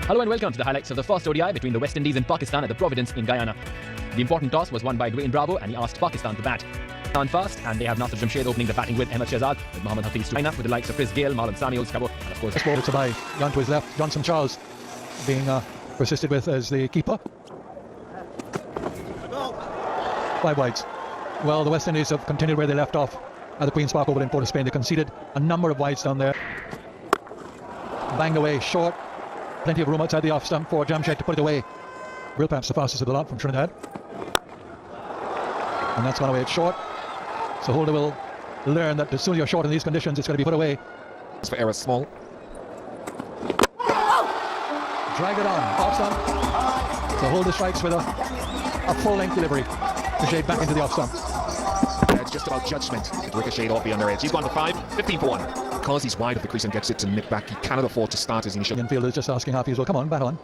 Hello and welcome to the highlights of the first ODI between the West Indies and Pakistan at the Providence in Guyana. The important toss was won by Dwayne Bravo and he asked Pakistan to bat. On first, and they have Nasser Jamshed opening the batting with Ahmed Shehzad, with Mohammad Hafiz to line up with the likes of Chris Gale, Marlon Samuels, Cabo, and of course... Ball to by Young to his left, Johnson Charles being persisted with as the keeper. 5 wides. Well, the West Indies have continued where they left off at the Queen's Park over in Port of Spain. They conceded a number of wides down there. Banged away short. Plenty of room outside the off stump for Jamshed to put it away. Real perhaps the fastest of the lot from Trinidad. And that's gone away. It's short. So Holder will learn that as soon as you're short in these conditions, it's going to be put away. It's for error small. Drag it on. Off stump. So Holder strikes with a full-length delivery. Ricochet back into the off stump. It's just about judgment. Ricochet off the under edge. He's gone for 5, 15 for 1. Because he's wide of the crease and gets it to nip back, he cannot afford to start his initial. The infielder is just asking Hafiz, well, come on, bat on.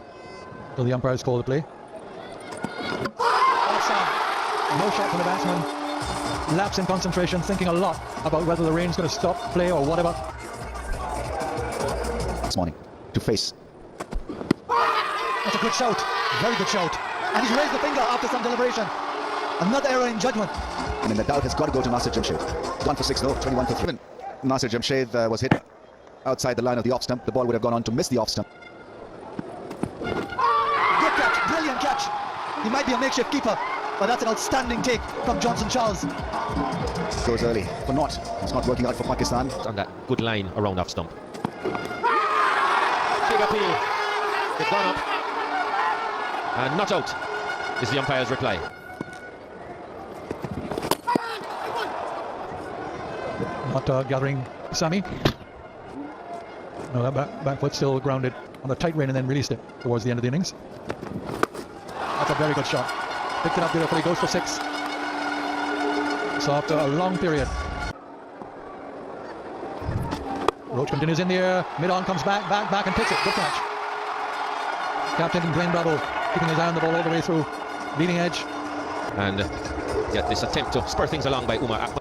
So the umpires call the play. Offside. No shot from the batsman. Lapse in concentration, thinking a lot about whether the rain's going to stop play or whatever. This morning, to face. That's a good shout. Very good shout. And he's raised the finger after some deliberation. Another error in judgment. And then the doubt has got to go to Nasser Jamshed. 1 for 6, no, 21 for 3. Nasser Jamshed was hit outside the line of the off stump. The ball would have gone on to miss the off stump. Good catch, brilliant catch. He might be a makeshift keeper, but that's an outstanding take from Johnson Charles. Goes early for naught. It's not working out for Pakistan. On that good line around off stump. Big appeal. They've gone up. And not out is the umpire's reply. Not gathering Sami. No, that back foot still grounded on the tight rein and then released it towards the end of the innings. That's a very good shot. Picked it up beautifully, goes for 6. So after a long period. Roach continues in the air, mid-on comes back and picks it. Good catch. Captain Dwayne Bravo keeping his eye on the ball all the way through. Leading edge. And yet this attempt to spur things along by Umar Ahmed.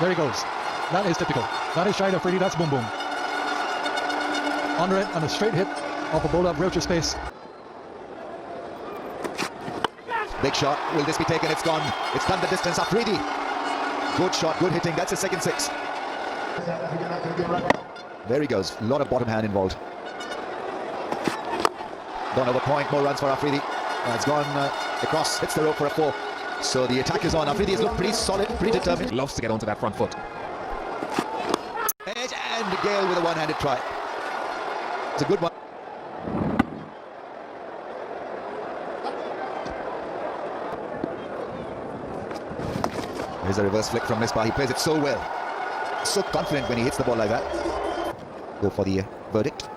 There he goes. That is typical. That is Shahid Afridi. That's boom boom. Under it and a straight hit off a bowler of Roach's face. Big shot. Will this be taken? It's gone. It's done the distance. Afridi. Good shot. Good hitting. That's his second 6. There he goes. A lot of bottom hand involved. Gone over point. More runs for Afridi. It's gone across. Hits the rope for a 4. So the attack is on. Afridi has looked pretty solid, pretty determined. Loves to get onto that front foot. Edge and Gale with a one-handed try. It's a good one. Here's a reverse flick from Misbah. He plays it so well. So confident when he hits the ball like that. Go for the verdict.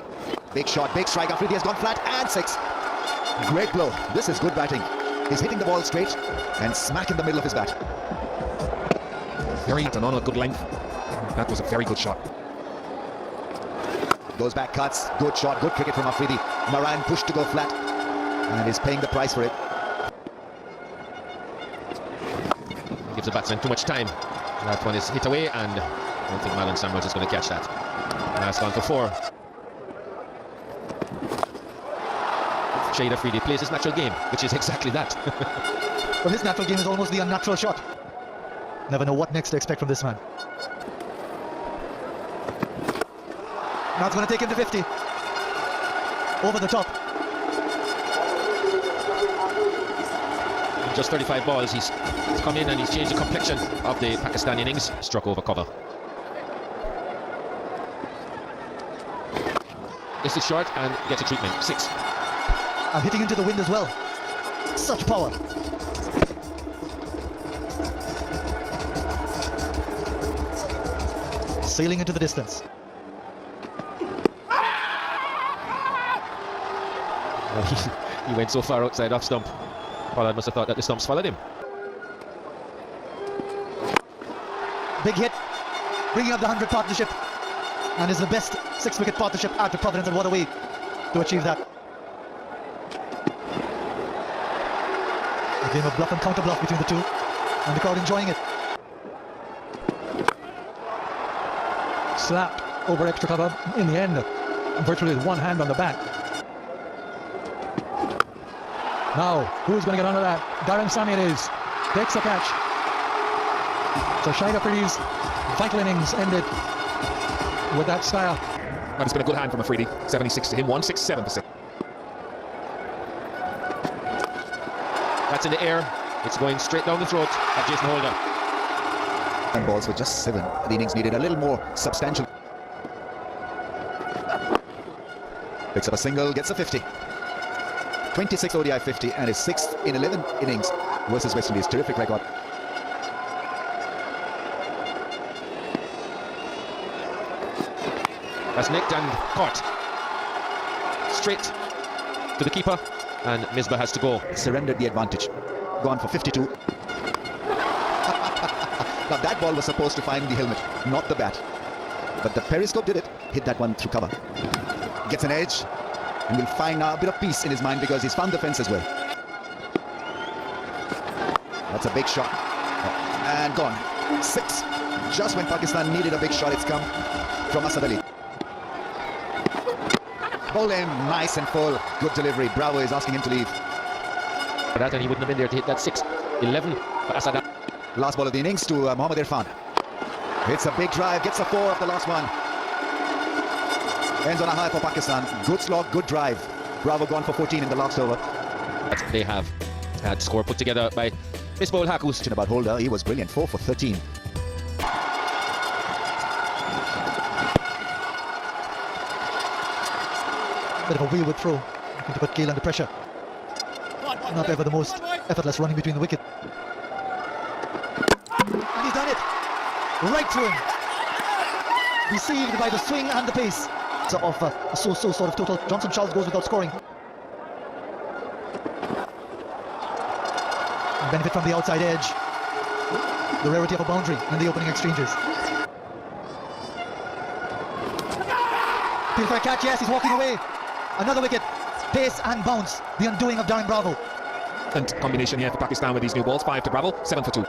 Big shot, big strike. Afridi has gone flat and 6. Great blow. This is good batting. He's hitting the ball straight and smack in the middle of his bat. Very and on a good length. That was a very good shot. Goes back, cuts. Good shot, good cricket from Afridi. Moran pushed to go flat and is paying the price for it. Gives the batsman too much time. That one is hit away and I don't think Marlon Samuels is going to catch that. And that's gone for 4. Shahid Afridi plays his natural game, which is exactly that. But his natural game is almost the unnatural shot. Never know what next to expect from this man. Now it's going to take him to 50. Over the top. In just 35 balls, he's come in and he's changed the complexion of the Pakistan innings. Struck over cover. This is short and gets a treatment. 6. And hitting into the wind as well. Such power. Sailing into the distance. He went so far outside off stump. Pollard must have thought that the stumps followed him. Big hit. Bringing up the 100 partnership. And is the best 6-wicket partnership out of Providence, and what a way to achieve that. A game of bluff and counter bluff between the two, and the crowd enjoying it. Slapped over extra cover in the end. virtually with one hand on the bat. Now, who's going to get onto that? Darren Sammy it is. Takes the catch. So Shahid Afridi's vital innings ended with that style. And it's been a good hand from Afridi. 76 to him, 167 to 6. That's in the air. It's going straight down the throat of Jason Holder. And balls with just 7. The innings needed a little more substantial. Picks up a single, gets a 50. 26 ODI 50 and his 6th in 11 innings versus West Indies. Terrific record. That's nicked and caught. Straight to the keeper, and Misbah has to go. Surrendered the advantage. Gone for 52. Now that ball was supposed to find the helmet, not the bat. But the periscope did it. Hit that one through cover. Gets an edge. And will find now a bit of peace in his mind because he's found the fence as well. That's a big shot. And gone. 6. Just when Pakistan needed a big shot, it's come from Asad Ali. Ball in, nice and full. Good delivery. Bravo is asking him to leave. For that, and he wouldn't have been there to hit that 6. 11 for Asad Ali. Last ball of the innings to Mohammad Irfan. Hits a big drive, gets a 4 of the last one. Ends on a high for Pakistan. Good slog, good drive. Bravo gone for 14 in the last over. But they have had score put together by Misbah ul Haq, who's About Holder, he was brilliant. 4 for 13. Bit of a wayward throw, looking to put Gale under pressure. Not ever the most effortless running between the wicket. And he's done it! Right through him. Deceived by the swing and the pace. Sort of so-so sort of total. Johnson Charles goes without scoring. And benefit from the outside edge. The rarity of a boundary in the opening exchanges. Appeal for a catch, yes, he's walking away. Another wicket, pace and bounce, the undoing of Darren Bravo. And combination here for Pakistan with these new balls. 5 to Bravo, 7 for 2.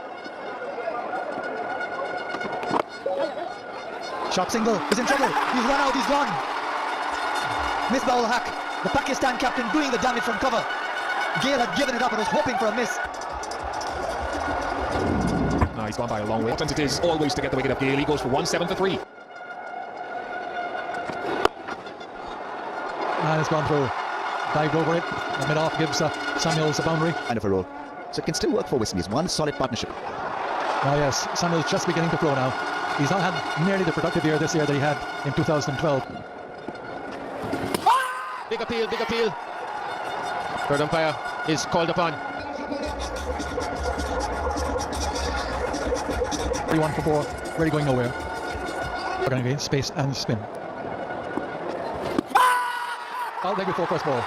Sharp single, he's in trouble, he's run out, he's gone. Misbah ul Haq, the Pakistan captain doing the damage from cover. Gale had given it up and was hoping for a miss. No, he's gone by a long way. Important it is always to get the wicket up. Gale, he goes for 1, 7 for 3. And it's gone through. Dived over it. And mid-off gives Samuels a boundary. Kind of a role. So it can still work for West Indies. One solid partnership. Oh yes, Samuels just beginning to flow now. He's not had nearly the productive year this year that he had in 2012. big appeal, big appeal. Third umpire is called upon. 3-1 for 4, really going nowhere. We're going to gain space and spin. Out leg before first ball.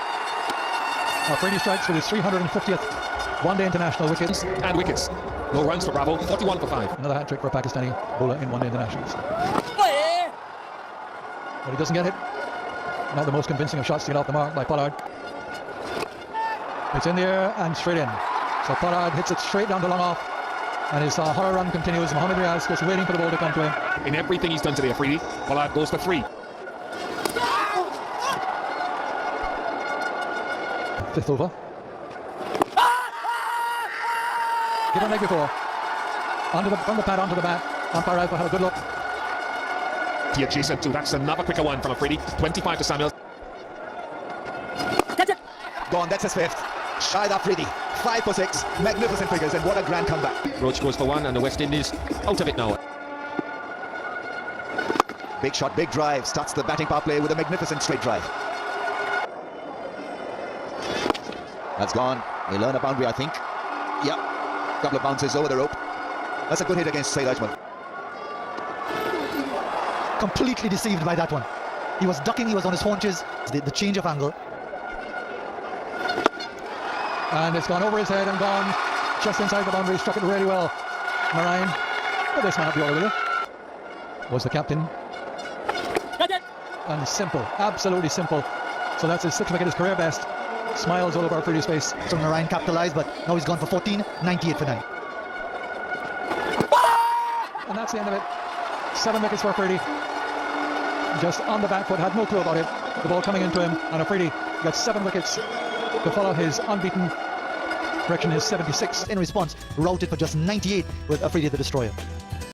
Afridi strikes with his 350th one-day international wickets. And wickets. No runs for Bravo, 41 for 5. Another hat-trick for a Pakistani bowler in one-day internationals. But he doesn't get it. Not the most convincing of shots to get off the mark by Pollard. It's in the air and straight in. So Pollard hits it straight down to long off. And his horror run continues. Mohammad Riaz just waiting for the ball to come to him. In everything he's done today, Afridi, Pollard goes for 3. Fifth over. Give him leg before. From the pad onto the bat. Umpire Alpha had a good look. The adjacent to, that's another quicker one from Afridi. 25 to Samuels. Gone, that's his 5th. Shahid Afridi, 5 for 6. Magnificent figures, and what a grand comeback. Roach goes for 1, and the West Indies out of it now. Big shot, big drive. Starts the batting power play with a magnificent straight drive. That's gone. He'll earn a boundary, I think. Yep. Couple of bounces over the rope. That's a good hit against Saeed Ajmal. Completely deceived by that one. He was ducking, he was on his haunches. The change of angle. And it's gone over his head and gone just inside the boundary. Struck it really well. Narayan, but this might not be all, will it? Was the captain. And simple, absolutely simple. So that's his 6th wicket, his career best. Smiles all over Afridi's face. So Narayan capitalized, but now he's gone for 14, 98 for 9. And that's the end of it. 7 wickets for Afridi. just on the back foot, had no clue about it. The ball coming into him, and Afridi got 7 wickets to follow his unbeaten correction, his 76th. In response, routed for just 98 with Afridi the Destroyer.